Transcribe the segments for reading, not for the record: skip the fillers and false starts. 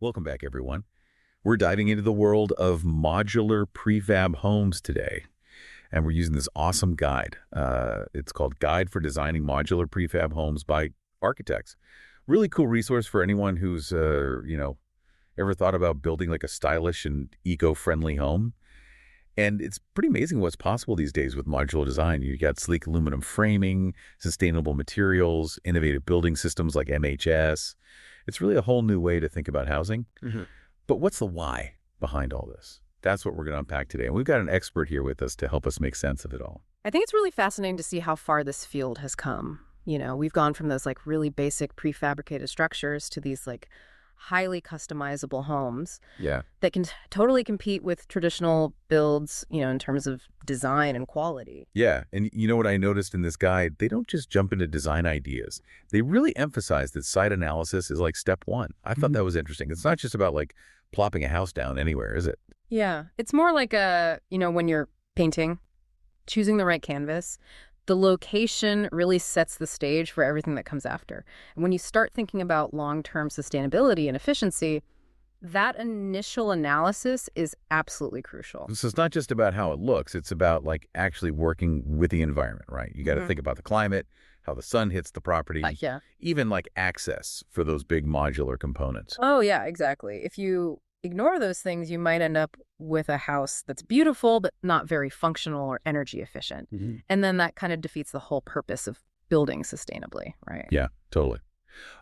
Welcome back, everyone. We're diving into the world of modular prefab homes today, and we're using this awesome guide. It's called Guide for Designing Modular Prefab Homes by Architects. Really cool resource for anyone who's, ever thought about building like a stylish and eco-friendly home. And it's pretty amazing what's possible these days with modular design. You got sleek aluminum framing, sustainable materials, innovative building systems like M.H.S. It's really a whole new way to think about housing. But what's the why behind all this? That's what we're going to unpack today. And we've got an expert here with us to help us make sense of it all. I think it's really fascinating to see how far this field has come. We've gone from those like really basic prefabricated structures to these like highly customizable homes Yeah. that can totally compete with traditional builds, in terms of design and quality. Yeah. And you know what I noticed in this guide? They don't just jump into design ideas. They really emphasize that site analysis is like step one. I thought that was interesting. It's not just about like plopping a house down anywhere, is it? Yeah, it's more like when you're painting, choosing the right canvas. The location really sets the stage for everything that comes after. And when you start thinking about long-term sustainability and efficiency, that initial analysis is absolutely crucial. So it's not just about how it looks. It's about like actually working with the environment, right? You got to think about the climate, how the sun hits the property, Yeah. even like access for those big modular components. Oh, yeah, exactly. If you ignore those things, you might end up with a house that's beautiful, but not very functional or energy efficient. And then that kind of defeats the whole purpose of building sustainably, right? Yeah, totally.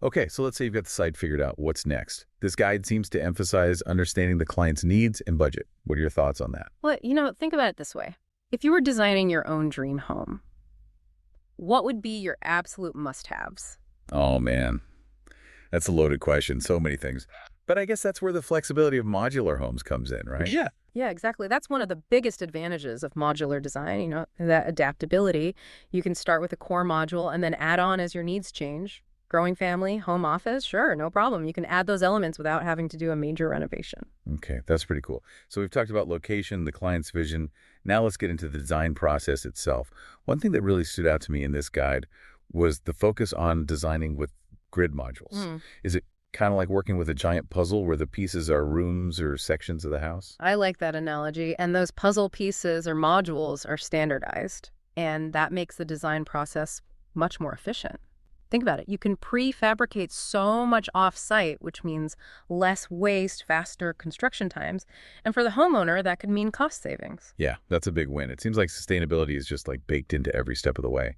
Okay, so let's say you've got the site figured out. What's next? This guide seems to emphasize understanding the client's needs and budget. What are your thoughts on that? Well, think about it this way. If you were designing your own dream home, what would be your absolute must-haves? Oh, man. That's a loaded question. So many things. But I guess that's where the flexibility of modular homes comes in, right? Yeah. Yeah, exactly. That's one of the biggest advantages of modular design, that adaptability. You can start with a core module and then add on as your needs change. Growing family, home office, sure, no problem. You can add those elements without having to do a major renovation. Okay, that's pretty cool. So we've talked about location, the client's vision. Now let's get into the design process itself. One thing that really stood out to me in this guide was the focus on designing with grid modules. Is it kind of like working with a giant puzzle where the pieces are rooms or sections of the house? I like that analogy. And those puzzle pieces or modules are standardized. And that makes the design process much more efficient. Think about it. You can prefabricate so much off-site, which means less waste, faster construction times. And for the homeowner, that could mean cost savings. Yeah, that's a big win. It seems like sustainability is just like baked into every step of the way,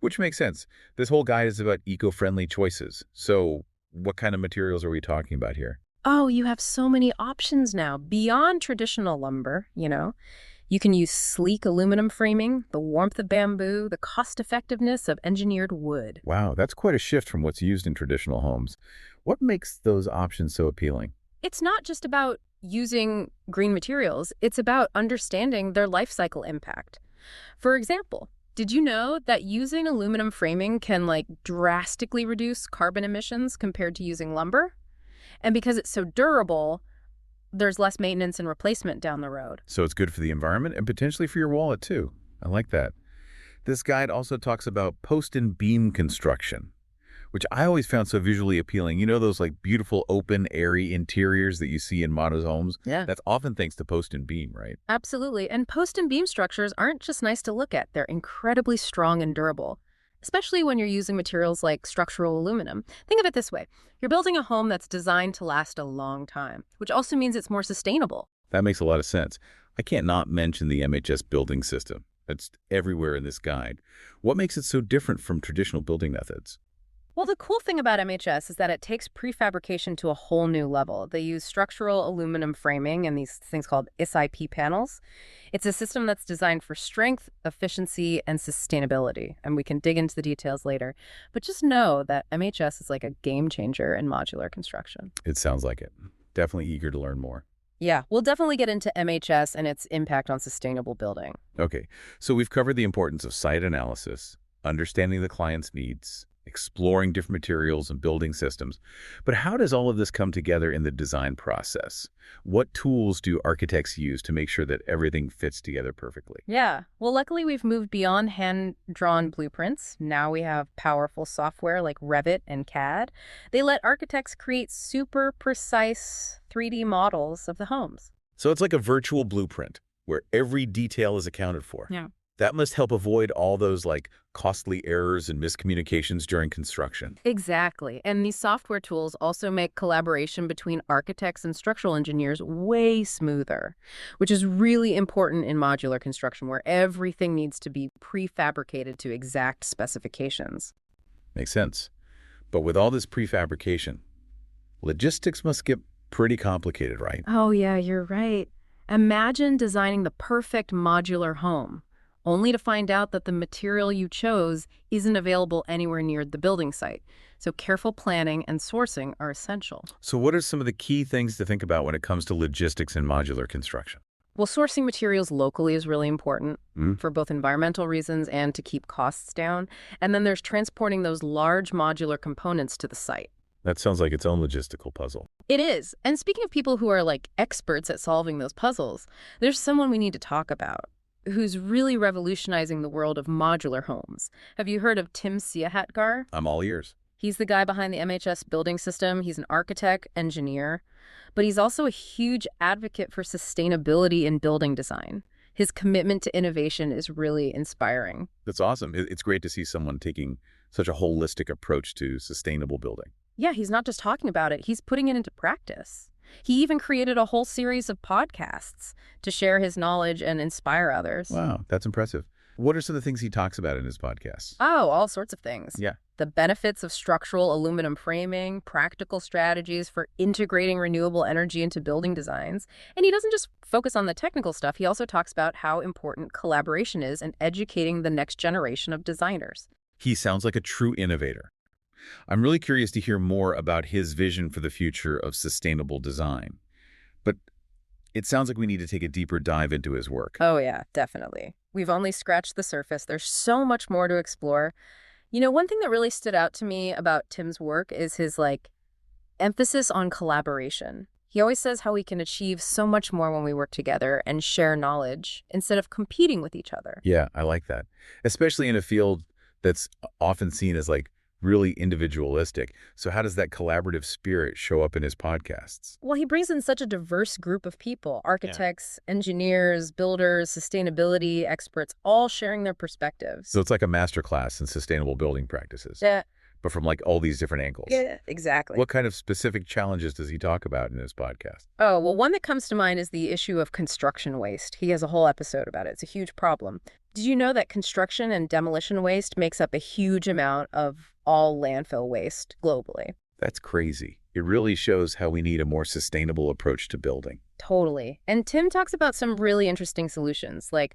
which makes sense. This whole guide is about eco-friendly choices. So what kind of materials are we talking about here? Oh, you have so many options now beyond traditional lumber, You can use sleek aluminum framing, the warmth of bamboo, the cost-effectiveness of engineered wood. Wow, that's quite a shift from what's used in traditional homes. What makes those options so appealing? It's not just about using green materials. It's about understanding their life cycle impact. For example, did you know that using aluminum framing can drastically reduce carbon emissions compared to using lumber? And because it's so durable, there's less maintenance and replacement down the road. So it's good for the environment and potentially for your wallet too. I like that. This guide also talks about post and beam construction, which I always found so visually appealing. You know those beautiful open, airy interiors that you see in modern homes? Yeah. That's often thanks to post and beam, right? Absolutely. And post and beam structures aren't just nice to look at. They're incredibly strong and durable, especially when you're using materials like structural aluminum. Think of it this way. You're building a home that's designed to last a long time, which also means it's more sustainable. That makes a lot of sense. I can't not mention the M.H.S building system. It's everywhere in this guide. What makes it so different from traditional building methods? Well, the cool thing about M.H.S is that it takes prefabrication to a whole new level. They use structural aluminum framing and these things called SIP panels. It's a system that's designed for strength, efficiency, and sustainability. And we can dig into the details later. But just know that M.H.S is like a game changer in modular construction. It sounds like it. Definitely eager to learn more. Yeah, we'll definitely get into M.H.S and its impact on sustainable building. Okay, so we've covered the importance of site analysis, understanding the client's needs, exploring different materials and building systems. But how does all of this come together in the design process? What tools do architects use to make sure that everything fits together perfectly? Yeah. Well, luckily, we've moved beyond hand-drawn blueprints. Now we have powerful software like Revit and CAD. They let architects create super precise 3D models of the homes. So it's like a virtual blueprint where every detail is accounted for. Yeah. That must help avoid all those costly errors and miscommunications during construction. Exactly. And these software tools also make collaboration between architects and structural engineers way smoother, which is really important in modular construction where everything needs to be prefabricated to exact specifications. Makes sense. But with all this prefabrication, logistics must get pretty complicated, right? Oh, yeah, you're right. Imagine designing the perfect modular home, only to find out that the material you chose isn't available anywhere near the building site. So careful planning and sourcing are essential. So what are some of the key things to think about when it comes to logistics in modular construction? Well, sourcing materials locally is really important for both environmental reasons and to keep costs down. And then there's transporting those large modular components to the site. That sounds like its own logistical puzzle. It is. And speaking of people who are experts at solving those puzzles, there's someone we need to talk about who's really revolutionizing the world of modular homes. Have you heard of Tim Siahatgar? I'm all ears. He's the guy behind the M.H.S building system. He's an architect, engineer, but he's also a huge advocate for sustainability in building design. His commitment to innovation is really inspiring. That's awesome. It's great to see someone taking such a holistic approach to sustainable building. Yeah, he's not just talking about it, he's putting it into practice. He even created a whole series of podcasts to share his knowledge and inspire others. Wow, that's impressive. What are some of the things he talks about in his podcasts? Oh, all sorts of things. Yeah. The benefits of structural aluminum framing, practical strategies for integrating renewable energy into building designs. And he doesn't just focus on the technical stuff, he also talks about how important collaboration is in educating the next generation of designers. He sounds like a true innovator. I'm really curious to hear more about his vision for the future of sustainable design. But it sounds like we need to take a deeper dive into his work. Oh, yeah, definitely. We've only scratched the surface. There's so much more to explore. You know, one thing that really stood out to me about Tim's work is his, emphasis on collaboration. He always says how we can achieve so much more when we work together and share knowledge instead of competing with each other. Yeah, I like that. Especially in a field that's often seen as really individualistic. So how does that collaborative spirit show up in his podcasts? Well, he brings in such a diverse group of people, architects, engineers, builders, sustainability experts, all sharing their perspectives. So it's like a masterclass in sustainable building practices, Yeah, but from all these different angles. yeah, exactly. What kind of specific challenges does he talk about in his podcast? Oh, well, one that comes to mind is the issue of construction waste. He has a whole episode about it. It's a huge problem. Did you know that construction and demolition waste makes up a huge amount of all landfill waste globally? That's crazy. It really shows how we need a more sustainable approach to building. Totally. And Tim talks about some really interesting solutions, like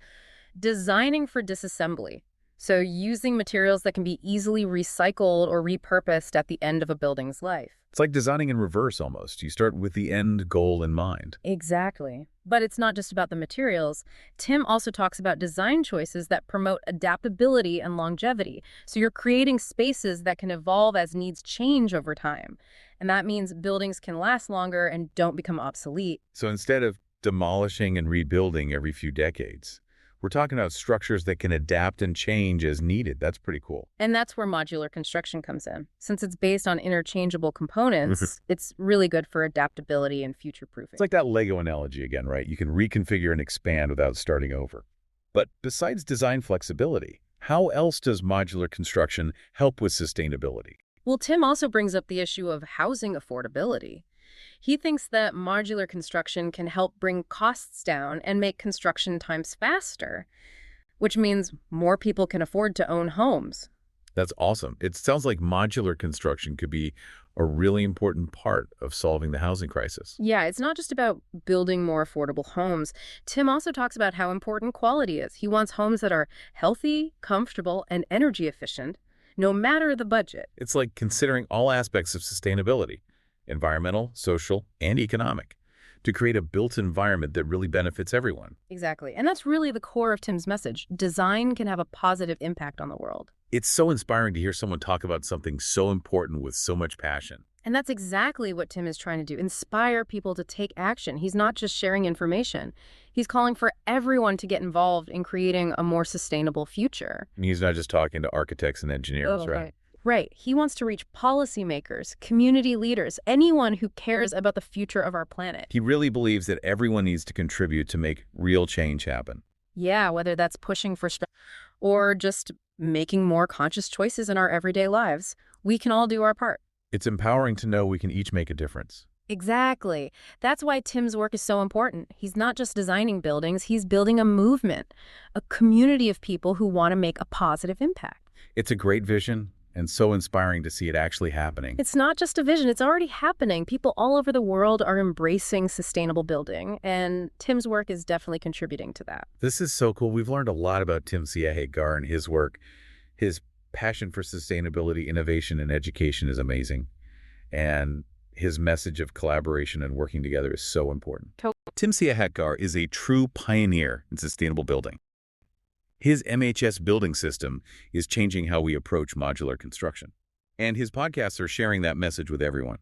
designing for disassembly. So using materials that can be easily recycled or repurposed at the end of a building's life. It's like designing in reverse almost. You start with the end goal in mind. Exactly. But it's not just about the materials. Tim also talks about design choices that promote adaptability and longevity. So you're creating spaces that can evolve as needs change over time. And that means buildings can last longer and don't become obsolete. So instead of demolishing and rebuilding every few decades, we're talking about structures that can adapt and change as needed. That's pretty cool. And that's where modular construction comes in. Since it's based on interchangeable components, it's really good for adaptability and future-proofing. It's like that Lego analogy again, right? You can reconfigure and expand without starting over. But besides design flexibility, how else does modular construction help with sustainability? Well, Tim also brings up the issue of housing affordability. He thinks that modular construction can help bring costs down and make construction times faster, which means more people can afford to own homes. That's awesome. It sounds like modular construction could be a really important part of solving the housing crisis. Yeah, it's not just about building more affordable homes. Tim also talks about how important quality is. He wants homes that are healthy, comfortable, and energy efficient, no matter the budget. It's like considering all aspects of sustainability, environmental, social, and economic, to create a built environment that really benefits everyone. Exactly. And that's really the core of Tim's message. Design can have a positive impact on the world. It's so inspiring to hear someone talk about something so important with so much passion. And that's exactly what Tim is trying to do, inspire people to take action. He's not just sharing information. He's calling for everyone to get involved in creating a more sustainable future. And he's not just talking to architects and engineers, Oh, right? right. Right. He wants to reach policymakers, community leaders, anyone who cares about the future of our planet. He really believes that everyone needs to contribute to make real change happen. Yeah, whether that's pushing for or just making more conscious choices in our everyday lives, we can all do our part. It's empowering to know we can each make a difference. Exactly. That's why Tim's work is so important. He's not just designing buildings, he's building a movement, a community of people who want to make a positive impact. It's a great vision and so inspiring to see it actually happening. It's not just a vision, it's already happening. People all over the world are embracing sustainable building, and Tim's work is definitely contributing to that. This is so cool. We've learned a lot about Tim Siahatgar and his work. His passion for sustainability, innovation, and education is amazing. And his message of collaboration and working together is so important. Tim Siahatgar is a true pioneer in sustainable building. His M.H.S. building system is changing how we approach modular construction. And his podcasts are sharing that message with everyone.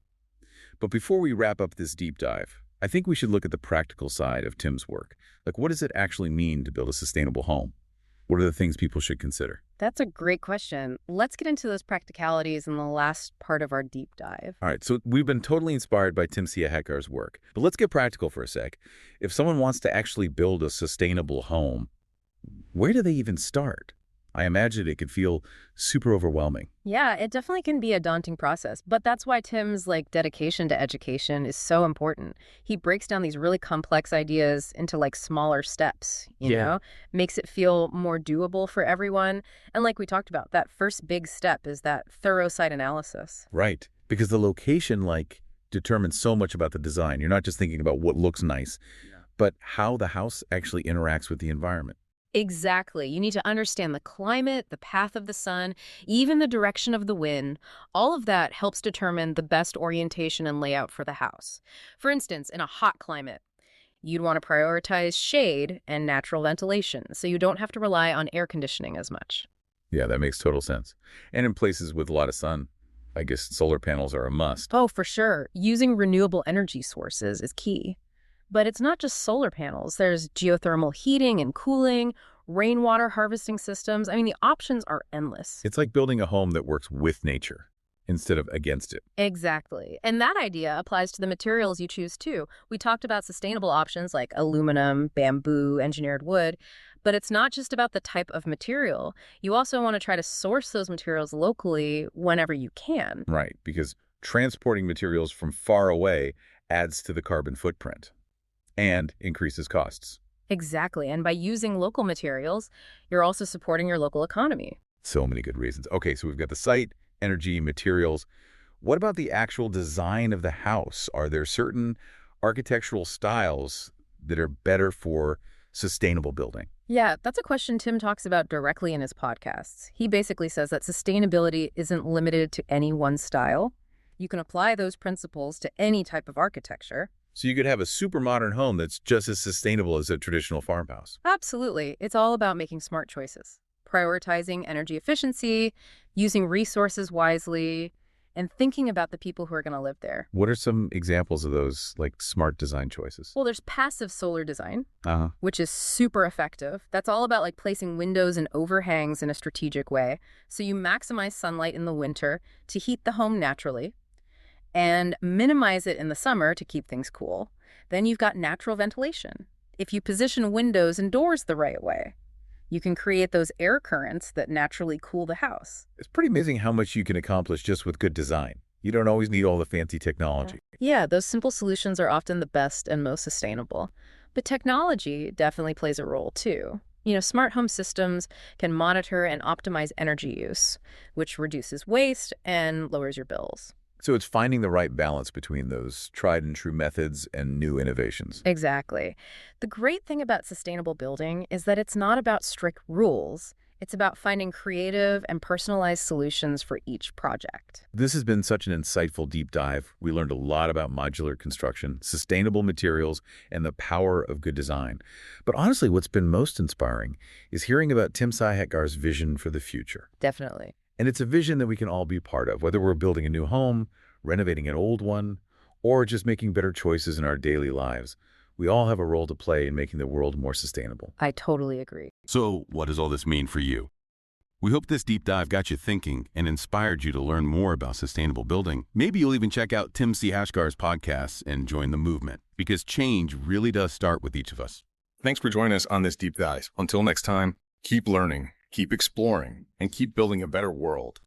But before we wrap up this deep dive, I think we should look at the practical side of Tim's work. Like, what does it actually mean to build a sustainable home? What are the things people should consider? That's a great question. Let's get into those practicalities in the last part of our deep dive. All right, so we've been totally inspired by Tim Siahatgar's work. But let's get practical for a sec. If someone wants to actually build a sustainable home, where do they even start? I imagine it could feel super overwhelming. Yeah, it definitely can be a daunting process, but that's why Tim's dedication to education is so important. He breaks down these really complex ideas into smaller steps, you know, makes it feel more doable for everyone. And like we talked about, that first big step is that thorough site analysis. Right, because the location determines so much about the design. You're not just thinking about what looks nice, but how the house actually interacts with the environment. Exactly. You need to understand the climate, the path of the sun, even the direction of the wind. All of that helps determine the best orientation and layout for the house. For instance, in a hot climate, you'd want to prioritize shade and natural ventilation, so you don't have to rely on air conditioning as much. Yeah, that makes total sense. And in places with a lot of sun, I guess solar panels are a must. Oh, for sure. Using renewable energy sources is key. But it's not just solar panels. There's geothermal heating and cooling, rainwater harvesting systems. I mean, the options are endless. It's like building a home that works with nature instead of against it. Exactly. And that idea applies to the materials you choose, too. We talked about sustainable options like aluminum, bamboo, engineered wood. But it's not just about the type of material. You also want to try to source those materials locally whenever you can. Right, because transporting materials from far away adds to the carbon footprint and increases costs. Exactly. And by using local materials, you're also supporting your local economy. So many good reasons. Okay, so we've got the site, energy, materials. What about the actual design of the house? Are there certain architectural styles that are better for sustainable building? Yeah, that's a question Tim talks about directly in his podcasts. He basically says that sustainability isn't limited to any one style. You can apply those principles to any type of architecture. So you could have a super modern home that's just as sustainable as a traditional farmhouse. Absolutely. It's all about making smart choices, prioritizing energy efficiency, using resources wisely, and thinking about the people who are going to live there. What are some examples of those smart design choices? Well, there's passive solar design, Uh-huh. which is super effective. That's all about placing windows and overhangs in a strategic way. So you maximize sunlight in the winter to heat the home naturally and minimize it in the summer to keep things cool. Then you've got natural ventilation. If you position windows and doors the right way, you can create those air currents that naturally cool the house. It's pretty amazing how much you can accomplish just with good design. You don't always need all the fancy technology. Yeah, those simple solutions are often the best and most sustainable. But technology definitely plays a role too. Smart home systems can monitor and optimize energy use, which reduces waste and lowers your bills. So it's finding the right balance between those tried and true methods and new innovations. Exactly. The great thing about sustainable building is that it's not about strict rules. It's about finding creative and personalized solutions for each project. This has been such an insightful deep dive. We learned a lot about modular construction, sustainable materials, and the power of good design. But honestly, what's been most inspiring is hearing about Tim Siahatgar's vision for the future. Definitely. And it's a vision that we can all be part of, whether we're building a new home, renovating an old one, or just making better choices in our daily lives. We all have a role to play in making the world more sustainable. I totally agree. So, what does all this mean for you? We hope this deep dive got you thinking and inspired you to learn more about sustainable building. Maybe you'll even check out Tim Siahatgar's podcasts and join the movement, because change really does start with each of us. Thanks for joining us on this deep dive. Until next time, keep learning, keep exploring, and keep building a better world.